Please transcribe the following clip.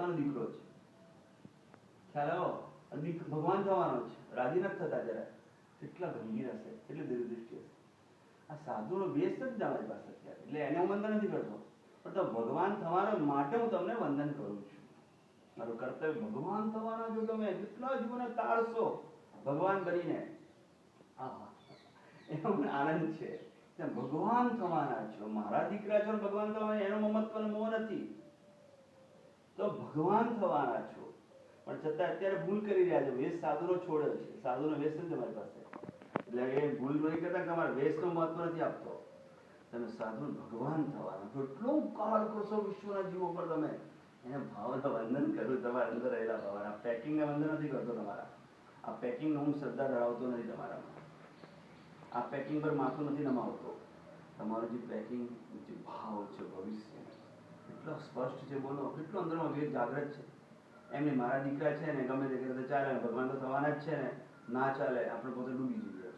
રાજાનો દીકરો છે, ખ્યાલ આવ્યો, ભગવાન થવાનો છે, રાજી નથી થતા જરા, કેટલા ગંભીર હશે, કેટલી દૂરદૃષ્ટિ હશે. આ સાધુનો બેસ નથી તમારી પાસે અત્યારે, એટલે એને હું વંદન નથી કરતો, પણ તો ભગવાન થવાના માટે હું તમને વંદન કરું છું. મારું કર્તવ્ય ભગવાન થવાના જો તમે જેટલા જીવોને તાળશો ભગવાન બનીને, એનો મને આનંદ છે. ભગવાન થવાના છો, મારા દીકરા છો, ભગવાન થવાના, એનો મમત્વ મોહ નથી, તો ભગવાન થવાના છો. પણ છતાં અત્યારે ભૂલ કરી રહ્યા છો, વેશ સાધુનો છોડે છે, સાધુનો વેશ નથી તમારી પાસે, એટલે એ ભૂલ નહીં કરતા કે તમારા વેશનું મહત્વ નથી આપતો. તમે સાધુ ભગવાન થવાના છો, એટલો ઉપકાર કરશો વિશ્વના જીવો પર, તમે એને ભાવના વંદન કરું, તમારા અંદર રહેલા ભાવના. આ પેકિંગને વંદન નથી કરતો તમારા, આ પેકિંગ હું શ્રદ્ધા ધરાવતો નથી તમારામાં, આ પેકિંગ પર માથું નથી નમાવતો. તમારું જે પેકિંગ, જે ભાવ છે ભવિષ્ય, એટલો સ્પષ્ટ છે, બોલો કેટલો અંદરમાં વેદ જાગ્રત છે. એમને મારા દીકરા છે ને, ગમે તે કરે ચાલે, ભગવાન તો થવાના જ છે ને, ના ચાલે આપણે પોતે ડૂબી જઈએ.